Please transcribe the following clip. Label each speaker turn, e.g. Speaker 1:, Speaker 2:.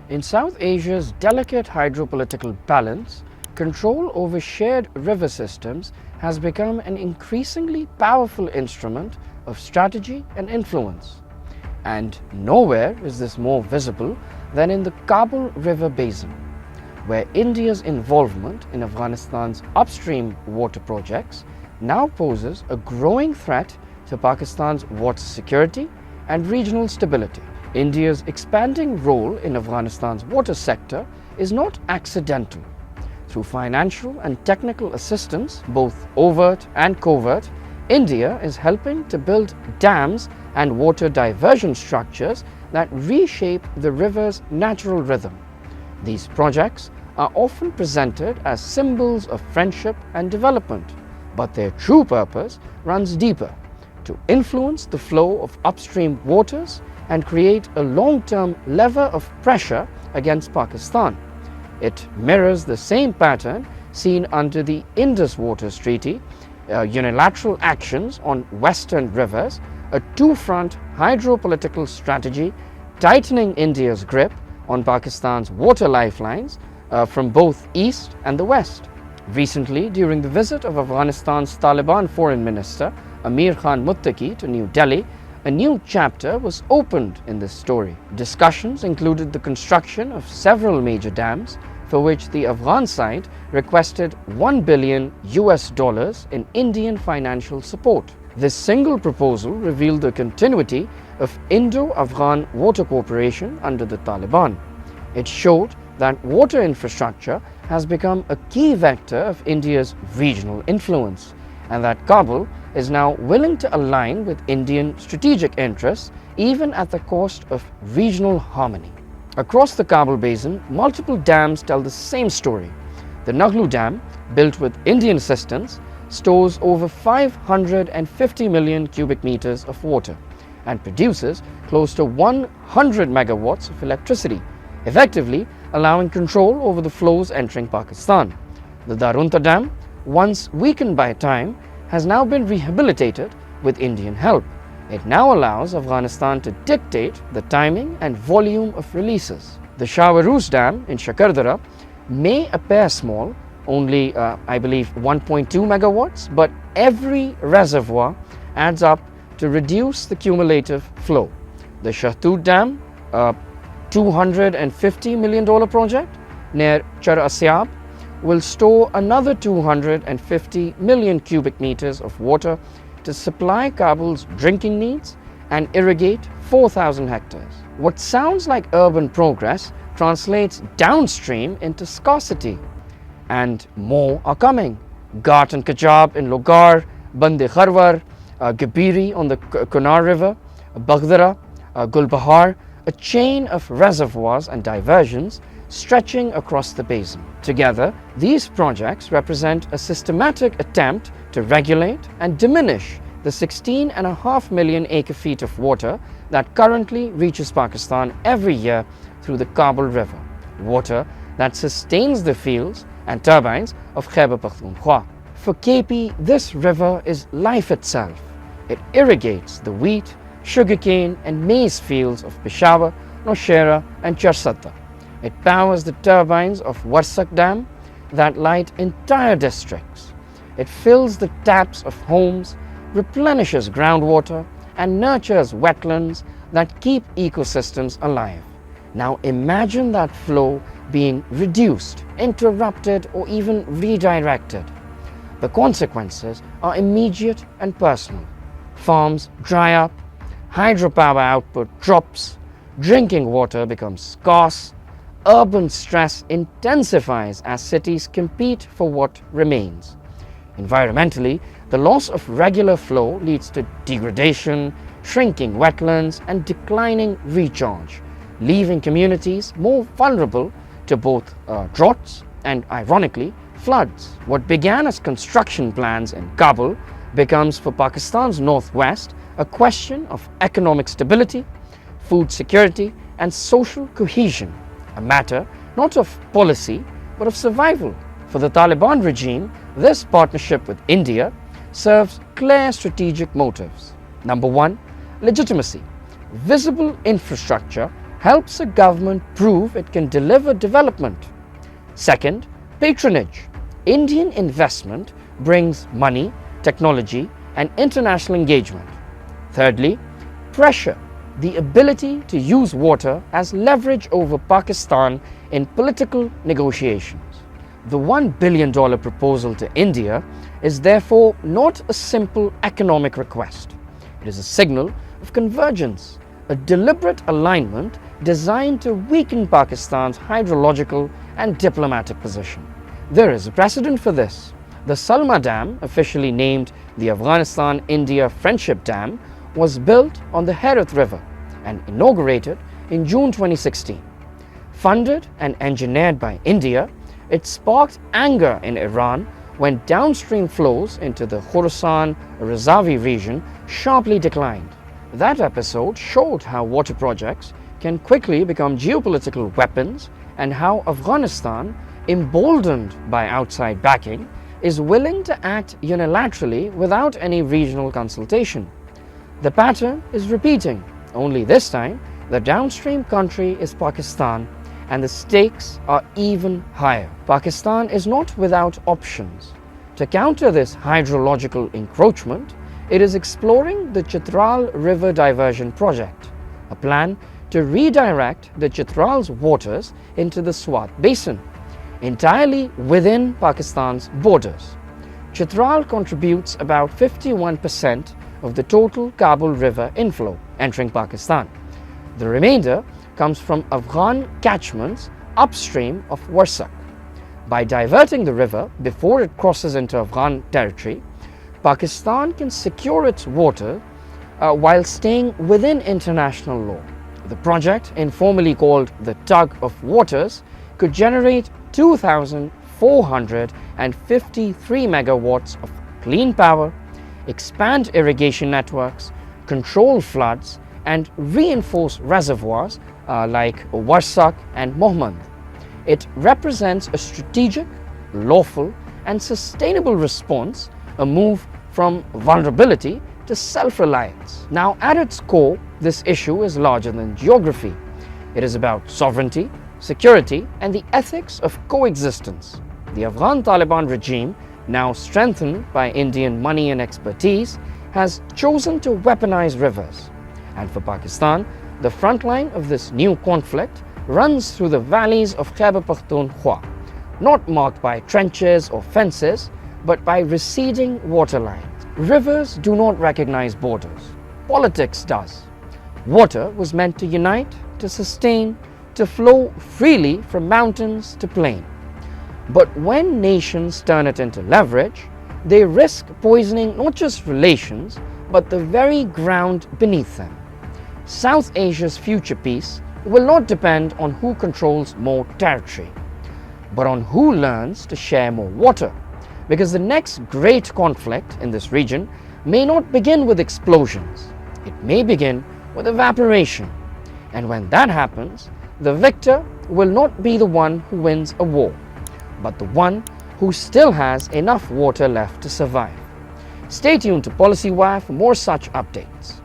Speaker 1: In South Asia's delicate hydropolitical balance, control over shared river systems has become an increasingly powerful instrument of strategy and influence. And nowhere is this more visible than in the Kabul River Basin, where India's involvement in Afghanistan's upstream water projects now poses a growing threat to Pakistan's water security and regional stability. India's expanding role in Afghanistan's water sector is not accidental. Through financial and technical assistance, both overt and covert, India is helping to build dams and water diversion structures that reshape the river's natural rhythm. These projects are often presented as symbols of friendship and development, but their true purpose runs deeper: to influence the flow of upstream waters and create a long-term lever of pressure against Pakistan. It mirrors the same pattern seen under the Indus Waters Treaty, unilateral actions on western rivers, a two-front hydropolitical strategy tightening India's grip on Pakistan's water lifelines from both east and the west. Recently, during the visit of Afghanistan's Taliban Foreign Minister Amir Khan Muttaqi to New Delhi, a new chapter was opened in this story. Discussions included the construction of several major dams, for which the Afghan side requested $1 billion in Indian financial support. This single proposal revealed the continuity of Indo-Afghan water cooperation under the Taliban. It showed that water infrastructure has become a key vector of India's regional influence, and that Kabul is now willing to align with Indian strategic interests even at the cost of regional harmony. Across the Kabul Basin, multiple dams tell the same story. The Naghlu Dam, built with Indian assistance, stores over 550 million cubic meters of water and produces close to 100 megawatts of electricity, effectively allowing control over the flows entering Pakistan. The Darunta Dam, once weakened by time, has now been rehabilitated with Indian help. It now allows Afghanistan to dictate the timing and volume of releases. The Shahtoot Dam in Shakardara may appear small, only I believe 1.2 megawatts, but every reservoir adds up to reduce the cumulative flow. The Shahtoot Dam, a $250 million project near Char Asyab, will store another 250 million cubic meters of water to supply Kabul's drinking needs and irrigate 4,000 hectares. What sounds like urban progress translates downstream into scarcity. And more are coming. Ghat and Kachab in Logar, Bande Kharwar, Gabiri on the Kunar River, Baghdara, Gulbahar, a chain of reservoirs and diversions stretching across the basin. Together, these projects represent a systematic attempt to regulate and diminish the 16.5 million acre-feet of water that currently reaches Pakistan every year through the Kabul River, water that sustains the fields and turbines of Khyber Pakhtunkhwa. For KP, this river is life itself. It irrigates the wheat, sugarcane and maize fields of Peshawar, Nowshera and Charsatta. It powers the turbines of Warsak Dam that light entire districts. It fills the taps of homes, replenishes groundwater and nurtures wetlands that keep ecosystems alive. Now imagine that flow being reduced, interrupted or even redirected. The consequences are immediate and personal. Farms dry up, hydropower output drops, drinking water becomes scarce, urban stress intensifies as cities compete for what remains. Environmentally, the loss of regular flow leads to degradation, shrinking wetlands and declining recharge, leaving communities more vulnerable to both droughts and, ironically, floods. What began as construction plans in Kabul becomes for Pakistan's northwest a question of economic stability, food security and social cohesion, a matter not of policy but of survival. For the Taliban regime, this partnership with India serves clear strategic motives. Number one, legitimacy. Visible infrastructure helps a government prove it can deliver development. Second, patronage. Indian investment brings money, technology, and international engagement. Thirdly, pressure. The ability to use water as leverage over Pakistan in political negotiations. The $1 billion proposal to India is therefore not a simple economic request. It is a signal of convergence, a deliberate alignment designed to weaken Pakistan's hydrological and diplomatic position. There is a precedent for this. The Salma Dam, officially named the Afghanistan-India Friendship Dam, was built on the Hydropolitical River and inaugurated in June 2016. Funded and engineered by India, it sparked anger in Iran when downstream flows into the Khorasan-Razavi region sharply declined. That episode showed how water projects can quickly become geopolitical weapons and how Afghanistan, emboldened by outside backing, is willing to act unilaterally without any regional consultation. The pattern is repeating, only this time the downstream country is Pakistan and the stakes are even higher. Pakistan is not without options. To counter this hydrological encroachment, it is exploring the Chitral River Diversion project, a plan to redirect the Chitral's waters into the Swat Basin, entirely within Pakistan's borders. Chitral contributes about 51% of the total Kabul River inflow entering Pakistan. The remainder comes from Afghan catchments upstream of Warsak. By diverting the river before it crosses into Afghan territory, Pakistan can secure its water while staying within international law. The project, informally called the Tug of Waters, could generate 2,453 megawatts of clean power, expand irrigation networks, control floods, and reinforce reservoirs like Warsak and Mohmand. It represents a strategic, lawful, and sustainable response, a move from vulnerability to self-reliance. Now, at its core, this issue is larger than geography. It is about sovereignty, security, and the ethics of coexistence. The Afghan Taliban regime, now strengthened by Indian money and expertise, has chosen to weaponize rivers. And for Pakistan, the front line of this new conflict runs through the valleys of Khyber Pakhtunkhwa, not marked by trenches or fences, but by receding water lines. Rivers do not recognize borders. Politics does. Water was meant to unite, to sustain, to flow freely from mountains to plain. But when nations turn it into leverage, they risk poisoning not just relations, but the very ground beneath them. South Asia's future peace will not depend on who controls more territory, but on who learns to share more water. Because the next great conflict in this region may not begin with explosions. It may begin with evaporation. And when that happens, the victor will not be the one who wins a war, but the one who still has enough water left to survive. Stay tuned to Policy Wire for more such updates.